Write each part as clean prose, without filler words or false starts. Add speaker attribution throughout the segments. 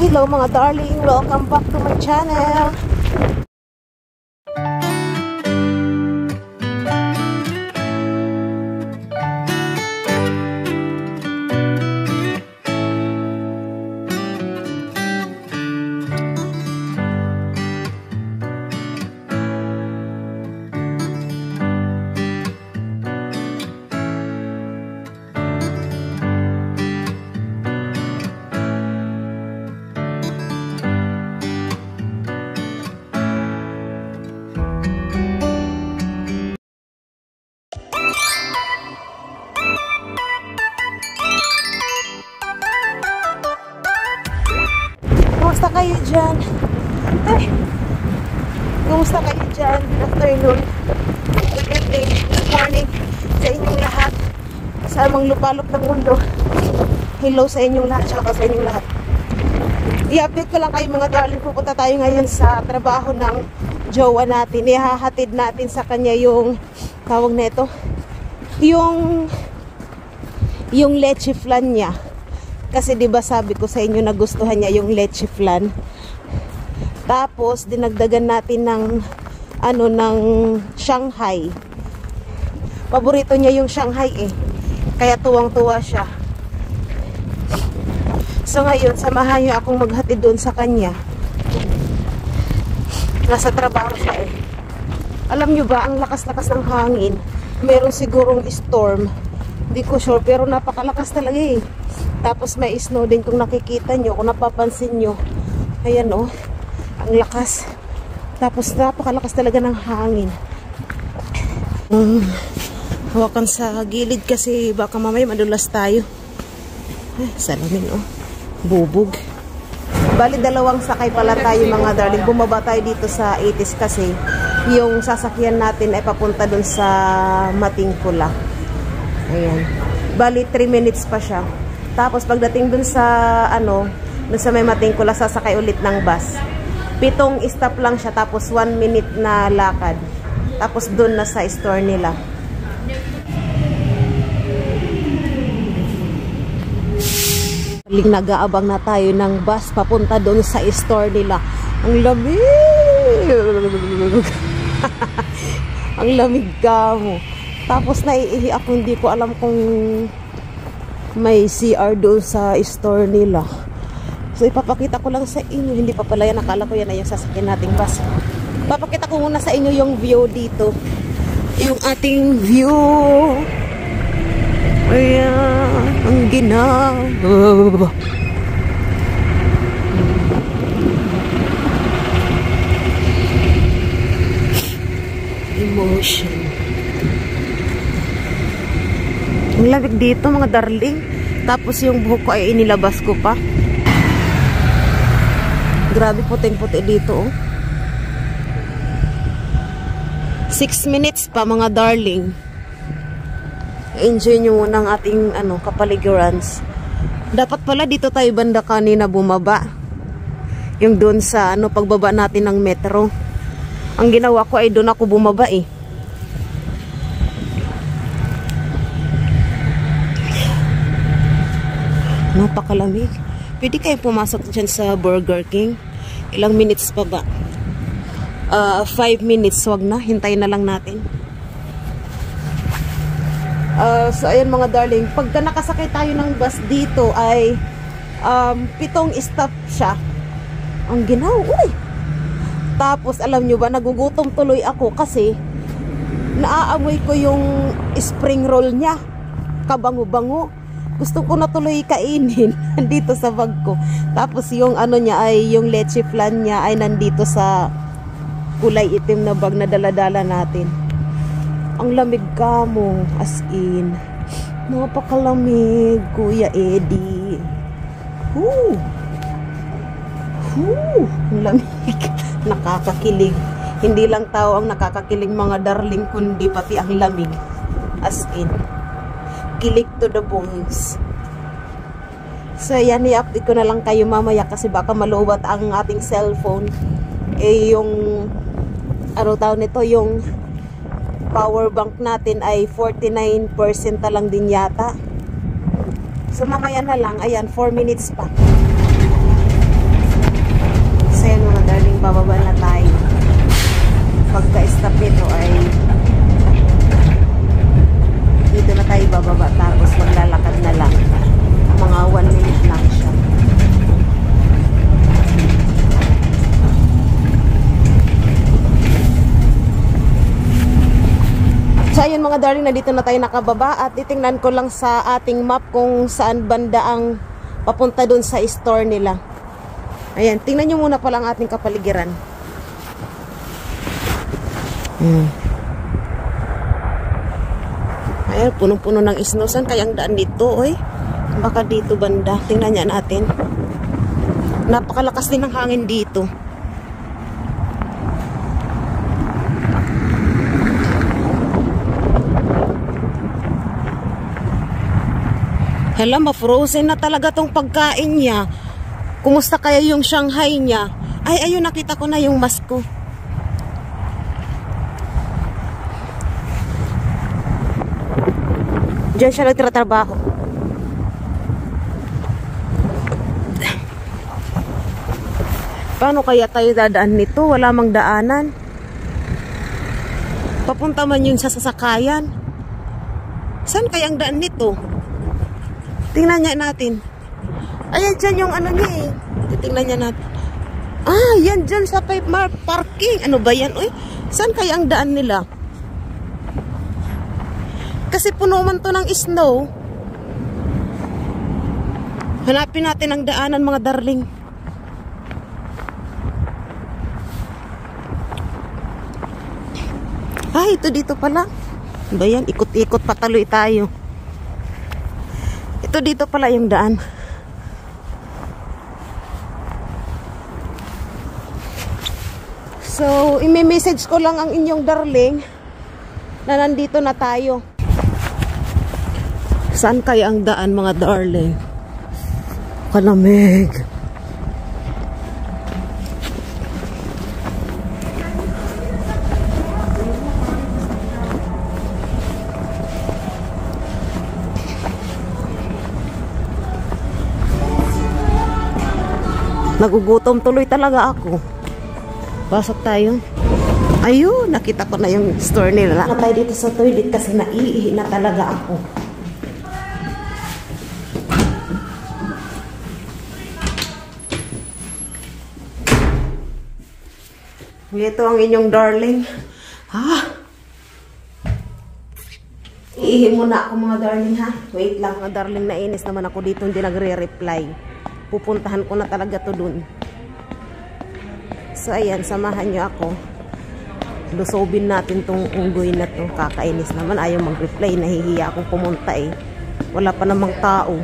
Speaker 1: Hello mga darling, welcome back to my channel. Kumusta kayo dyan? Ay, kumusta kayo dyan? Good afternoon, good evening, good morning sa inyong lahat, sa amang lupalop ng mundo. Hello sa inyong lahat, tsaka sa inyong lahat. I-update ko lang kayo mga darling. Pupunta tayo ngayon sa trabaho ng jowa natin. Ihahatid natin sa kanya yung tawag na ito, yung leche flan niya. Kasi 'di ba sabi ko sa inyo nagustuhan niya yung leche flan. Tapos dinagdagan natin ng ng Shanghai. Paborito niya yung Shanghai Kaya tuwang-tuwa siya. So ngayon samahan niyo akong maghatid doon sa kanya. Nasa trabaho siya Alam niyo ba ang lakas-lakas ng hangin? Meron sigurong storm. Hindi ko sure pero napakalakas talaga Tapos may snow din kung nakikita nyo, kung napapansin nyo. Ayan ang lakas. Tapos napakalakas talaga ng hangin. Hawakan sa gilid kasi baka mamaya madulas tayo. Ay, salamin bubog. Bali dalawang sakay pala tayo mga darling. Bumaba tayo dito sa 80s kasi yung sasakyan natin ay papunta dun sa Matingkula. Ayan. Bali 3 minutes pa siya. Tapos pagdating dun sa dun sa may Matingkula, sasakay ulit ng bus. 7 stop lang siya, tapos 1 minute na lakad. Tapos dun na sa store nila. Nag-aabang na tayo ng bus papunta dun sa store nila. Ang lamig. Ang lamig ka mo. Tapos naiihi ako, hindi ko alam kung may CR doon sa store nila. So ipapakita ko lang sa inyo. Hindi pa pala yan. Nakala ko yan na yung sasakyan nating bus. Papakita ko muna sa inyo yung view dito. Yung ating view. Ayan. Ang ginaw. Emotion. Ang lamig dito mga darling. Tapos yung buhok ko ay inilabas ko pa. Grabe puting-puti dito 6 minutes pa mga darling. Enjoy nyo muna ang ating kapaligurans. Dapat pala dito tayo banda kanina bumaba. Yung doon sa pagbaba natin ng metro. Ang ginawa ko ay doon ako bumaba Napakalamig. Pwede kayo pumasok dyan sa Burger King. Ilang minutes pa ba? 5 minutes. Wag na. Hintayin na lang natin. So, ayan mga darling. Pagka nakasakay tayo ng bus dito ay 7 stop siya. Ang ginaw. Uy! Tapos, alam nyo ba, nagugutom tuloy ako kasi naaamoy ko yung spring roll niya. Kabango-bango. Gusto ko na tuloy kainin nandito sa bag ko. Tapos yung niya ay yung leche flan niya ay nandito sa kulay itim na bag na daladala natin. Ang lamig ka mo, as in. Napakalamig, Kuya Eddie. Ang lamig. Nakakakilig. Hindi lang tao ang nakakakilig mga darling, kundi pati ang lamig. As in. Kilig to the bones. So yan, i-update ko na lang kayo mamaya kasi baka maluwat ang ating cellphone. Yung tawag nito, yung power bank natin ay 49% na lang din yata. So mamaya na lang, ayan, 4 minutes pa. mga darling, na dito na tayo nakababa at titingnan ko lang sa ating map kung saan banda ang papunta dun sa store nila. Ayan, tingnan nyo muna pala ang ating kapaligiran. Ayan, punong-puno ng snow. Saan kayang daan dito, oy? Baka dito banda. Tingnan niya natin. Napakalakas din ng hangin dito. Hala, ma-frozen na talaga tong pagkain niya. Kumusta kaya yung Shanghai niya? Ay, ayun, nakita ko na yung mask ko. Diyan siya nagtratrabaho. Paano kaya tayo dadaan nito? Wala mang daanan. Papunta man yun sa sasakayan. Saan kayang daan nito? Tingnan niya natin. Ayan dyan yung ano niya eh. Titingnan niya natin. Ah, yan dyan sa pipe parking. Ano ba yan? Uy, saan kaya ang daan nila? Kasi puno man to ng snow. Hanapin natin ang daanan, mga darling. Ah, ito dito pala. Ano ba yan? Ikot-ikot patuloy tayo. Ito dito pala yung daan. So, imi-message ko lang ang inyong darling na nandito na tayo. Saan kaya ang daan, mga darling? Kalamig. Nagugutom tuloy talaga ako. Pasok tayo. Ayun, nakita ko na yung store nila. Na tayo dito sa toilet kasi naiihi na talaga ako. Ito ang inyong darling. Ha? Iihi muna ako, mga darling, ha? Wait lang, mga darling, nainis naman ako dito, hindi nagre-reply. Pupuntahan ko na talaga to dun. So ayan, samahan nyo ako. Lusobin natin tong unggoy na to. Kakainis naman, ayaw mag-reply. Nahihiya akong pumunta eh. Wala pa namang tao.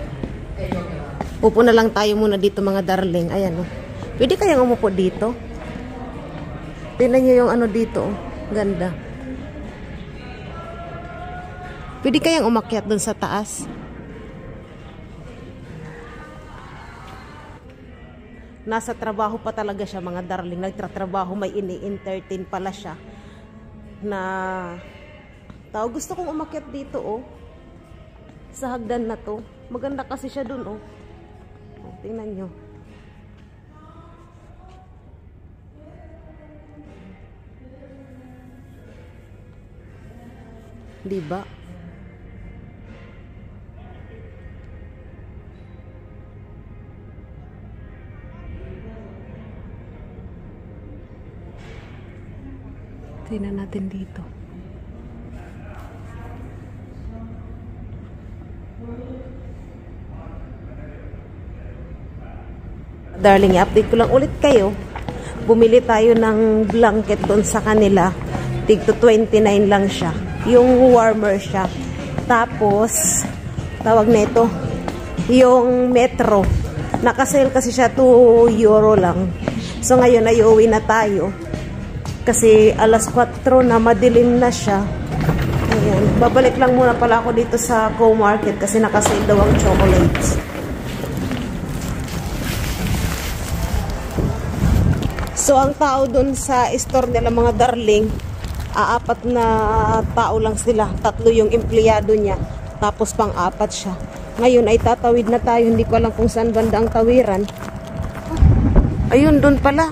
Speaker 1: Upo na lang tayo muna dito, mga darling. Ayan, oh. Pwede kayang umupo dito? Tingnan nyo yung ano dito, oh. Ganda. Pwede kayang umakyat dun sa taas? Nasa trabaho pa talaga siya, mga darling. Nagtratrabaho, may ini-entertain pala siya. Na tao, gusto kong umakyat dito, oh. Sa hagdan na to. Maganda kasi siya dun, oh. Oh, tingnan nyo. Diba? Tingnan natin dito. Darling, i-update ko lang ulit kayo. Bumili tayo ng blanket doon sa kanila. Tig to 29 lang siya. Yung warmer siya. Tapos, tawag na ito, yung Metro. Nakasale kasi siya 2 euro lang. So ngayon ay uuwi na tayo. Kasi alas 4 na, madilim na siya. Ayan. Babalik lang muna pala ako dito sa Co-Market kasi nakasale daw ang chocolates. So, ang tao dun sa store nila, mga darling, 4 na tao lang sila. 3 yung empleyado niya. Tapos pang-4 siya. Ngayon ay tatawid na tayo. Hindi ko alam kung saan banda ang tawiran. Ayun, dun pala.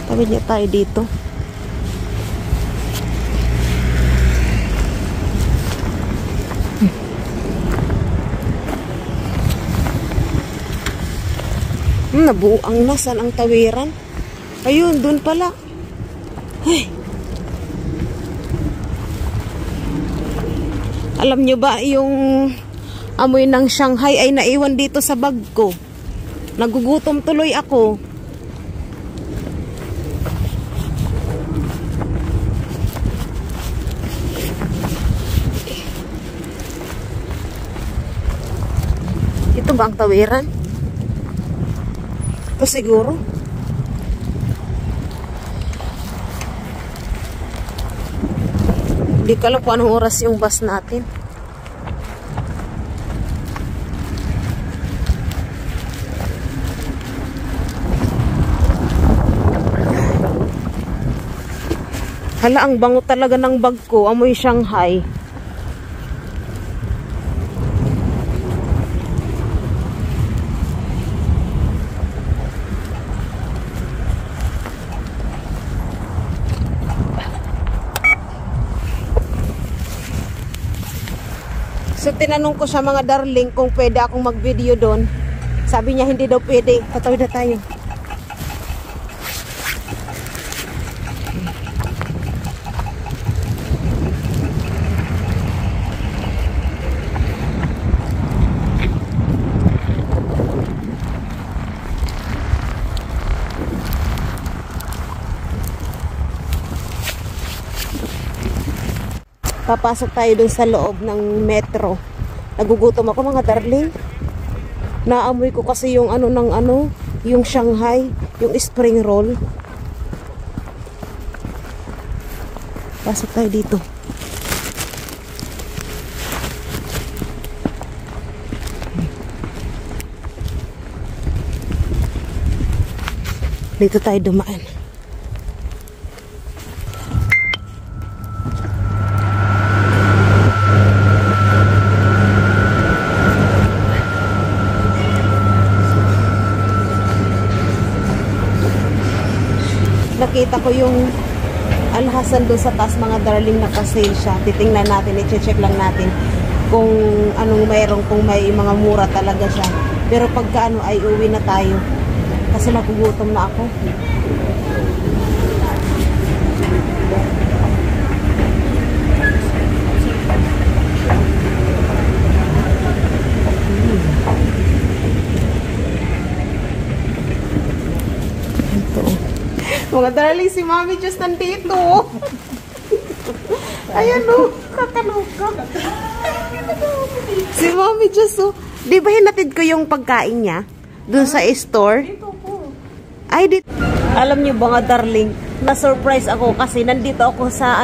Speaker 1: Tawid niya tayo dito. Nabuang na. Saan ang tawiran? Ayun, dun pala. Ay. Alam nyo ba, yung amoy ng Shanghai ay naiwan dito sa bag ko. Nagugutom tuloy ako. Ito ba ang tawiran? Ito siguro. Hindi ko alam kung anong oras yung bus natin. Hala, ang bango talaga ng bag ko. Amoy Shanghai. So, tinanong ko sa mga darling kung pwede akong mag-video doon. Sabi niya, hindi daw pwede. Tatawid na tayo. Papasok tayo dun sa loob ng metro. Nagugutom ako mga darling. Naamoy ko kasi yung yung Shanghai, yung spring roll. Pasok tayo dito. Dito tayo dumaan. Nakita ko yung alhasan doon sa taas mga darling, naka-sale siya. Titingnan natin, i-check lang natin kung anong mayroong, kung may mga mura talaga siya. Pero pagka ay uwi na tayo kasi nagugutom na ako. Mga darling, si Mami just nandito. Ayan o, kakaluka. Si Mami just di ba hinatid ko yung pagkain niya dun sa store?
Speaker 2: Dito po.
Speaker 1: Ay, dito. Alam niyo ba nga darling, na-surprise ako kasi nandito ako sa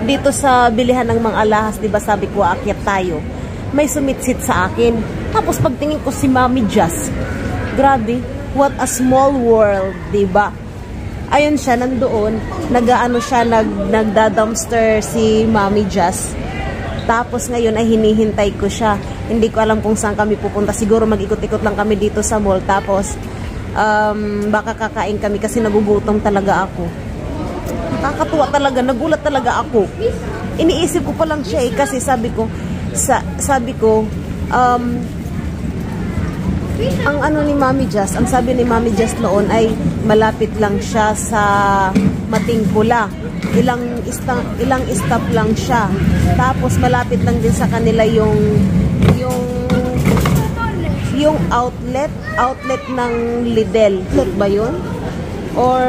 Speaker 1: dito sa bilihan ng mga alahas, di ba sabi ko aakyat tayo. May sumitsit sa akin. Tapos pagtingin ko si Mami just, grabe, what a small world, di ba? Ayun siya, nandoon, nagda-dumpster si Mami Jazz. Tapos ngayon ay hinihintay ko siya. Hindi ko alam kung saan kami pupunta. Siguro mag-ikot-ikot lang kami dito sa mall. Tapos, baka kakain kami kasi nagugutom talaga ako. Nakakatuwa talaga, nagulat talaga ako. Iniisip ko pa lang siya kasi sabi ko, ang ni Mami Jazz, ang sabi ni Mami Jazz noon ay malapit lang siya sa Matingkula. Ilang stop lang siya. Tapos malapit lang din sa kanila yung outlet ng Lidl. Outlet ba yun? Or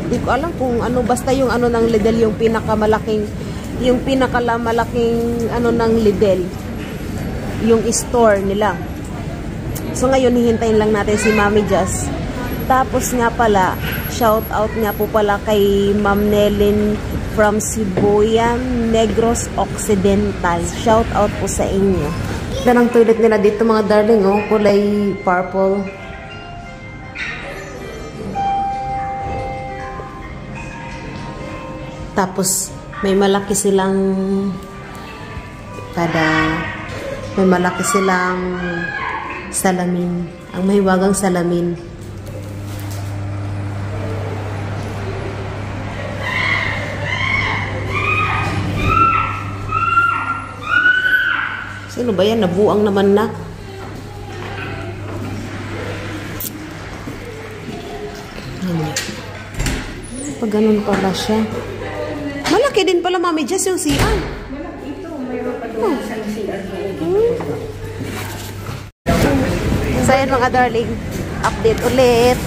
Speaker 1: di ko alam kung basta yung ng Lidl, yung pinakamalaking ng Lidl. Yung store nila. So ngayon, hihintayin lang natin si Mami Jazz. Tapos nga pala, shout out nga po pala kay Ma'am Nelin from Sibuyan, Negros Occidental. Shout out po sa inyo. Yan ang toilet nila dito mga darling, kulay purple. Tapos may malaki silang salamin. Ang mahiwagang salamin. Sino ba yan? Nabuang naman na. Pag ganun pala siya. Malaki din pala Mami Jess yung CR.
Speaker 2: Ito, mayroon pa
Speaker 1: So ayan mga darling, update ulit.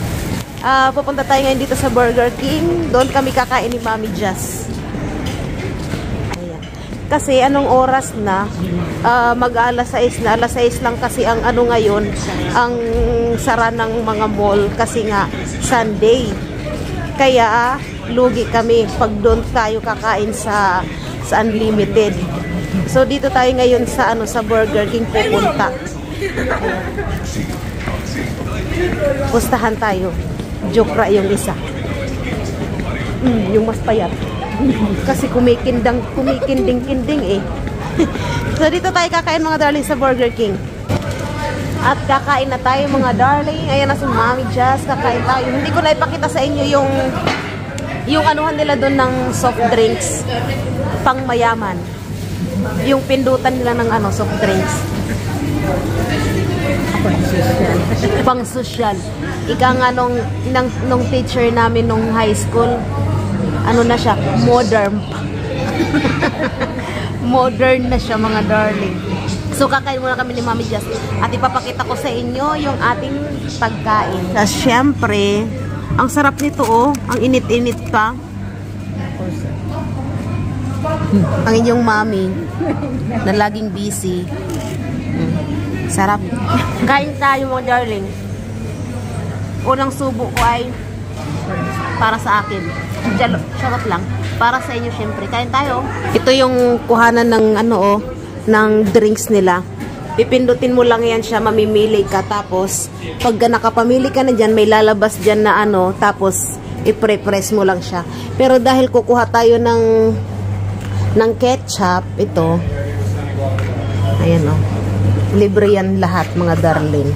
Speaker 1: Pupunta tayo ngayon dito sa Burger King. Doon kami kakain ni Mami Jazz. Ayan. Kasi anong oras na? Mag-alas 6 na. Alas 6 lang kasi ang ano ngayon, ang sara ng mga mall kasi nga Sunday. Kaya lugi kami pag doon tayo kakain sa Unlimited. So dito tayo ngayon sa sa Burger King pupunta. Pustahan tayo. Jokra yung isa. Yung mas payat. Kasi kumikinding-kinding eh. So dito tayo kakain mga darling sa Burger King. At kakain na tayo mga darling. Ayan na si Mami Jazz. Kakain tayo. Hindi ko na ipakita sa inyo yung anuhan nila doon ng soft drinks. Pang mayaman. Yung pindutan nila ng soft drinks. Pang social. Ika nga nung teacher namin nung high school, ano na siya, modern. Modern na siya mga darling. So kakain muna kami ni Mami Jazz at ipapakita ko sa inyo yung ating pagkain. At syempre, ang sarap nito ang init-init pa. Ang inyong mami na laging busy. Sarap. Kain tayo mga darling. Unang subo ko ay para sa akin. Charot lang. Para sa inyo syempre. Kain tayo. Ito yung kuhanan ng ng drinks nila. Pipindutin mo lang yan siya, mamimili ka. Tapos, pag nakapamili ka na dyan, may lalabas dyan na tapos i-pre-press mo lang siya. Pero dahil kukuha tayo ng ketchup, ito. Ayan libre yan lahat mga darling.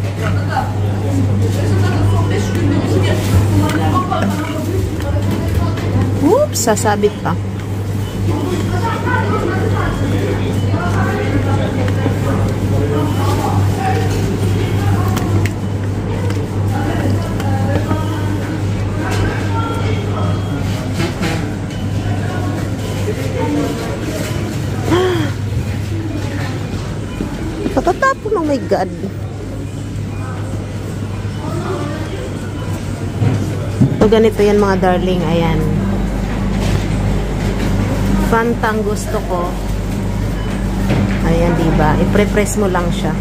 Speaker 1: Oops, sasabit pa. Patatapon, oh my God. So, ganito yan mga darling. Ayan. Fantang gusto ko. Ayan, diba? I-pre-press mo lang siya.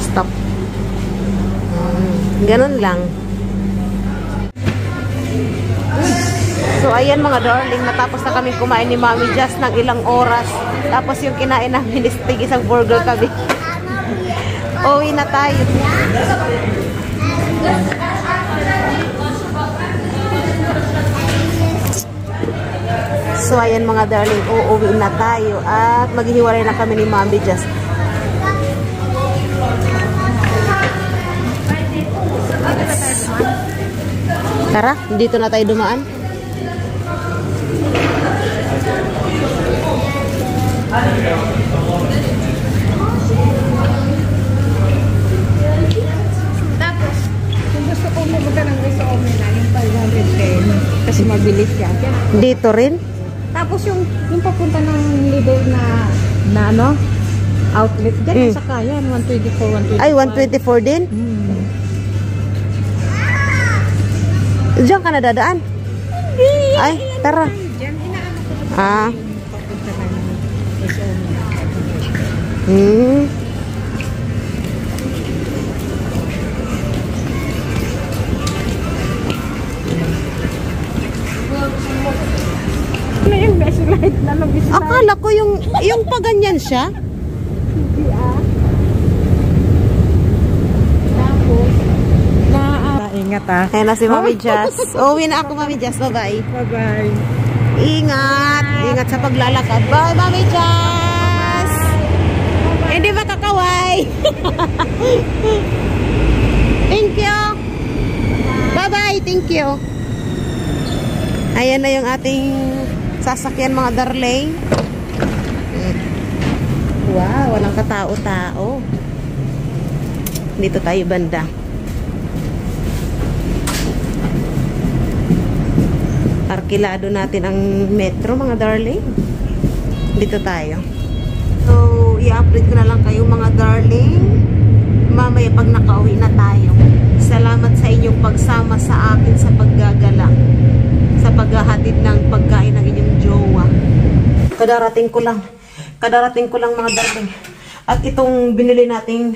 Speaker 1: Stop. Ganun lang. So, ayan mga darling, natapos na kami kumain ni Mami Jazz ng ilang oras. Tapos yung kinain namin is isang burger kami. Uwi na tayo. So, ayan mga darling, uuwi na tayo. At maghihiwalay na kami ni Mami Jazz. Tara, dito na tayo dumaan.
Speaker 2: Tapos, kung gusto ko mabuka ng gusto ko nila, yung 510 kasi mabilis yan.
Speaker 1: Dito rin?
Speaker 2: Tapos yung papunta ng leader na outlet dyan, sa kaya 124, 124.
Speaker 1: Ay, 124 din? Diyan ka na dadaan?
Speaker 2: Hindi.
Speaker 1: Ay, tara.
Speaker 2: Diyan, inaano ko papunta ng yung best light na nabis light.
Speaker 1: Akala ko yung paganyan siya.
Speaker 2: Hindi Tapos, ingat
Speaker 1: Ayan na si Mami Jazz. Uwi na ako Mami Jazz. Bye-bye.
Speaker 2: Bye-bye.
Speaker 1: Ingat. Ingat sa paglalakad. Bye Mami Jazz. Hindi makakaway. Thank you. Bye-bye. Thank you. Ayan na yung ating sasakyan mga darling. Wow, walang katao-tao. Dito tayo banda. Arkilado natin ang metro, mga darling. Dito tayo. So, i-update ko na lang kayo, mga darling. Mamaya pag nakauwi na tayo. Salamat sa inyong pagsama sa akin sa paggagala. Sa paghahatid ng pagkain ng inyong jowa. Kadarating ko lang. Kadarating ko lang, mga darling. At itong binili nating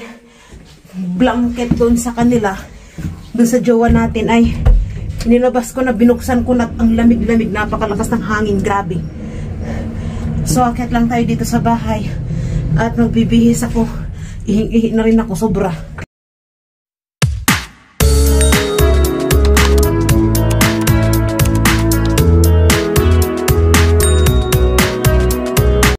Speaker 1: blanket doon sa kanila, doon sa jowa natin, ay nilabas ko na, binuksan ko na, ang lamig-lamig, napakalakas ng hangin, grabe. So, akit lang tayo dito sa bahay at magbibihis ako. Ihing-ihi na rin ako, sobra.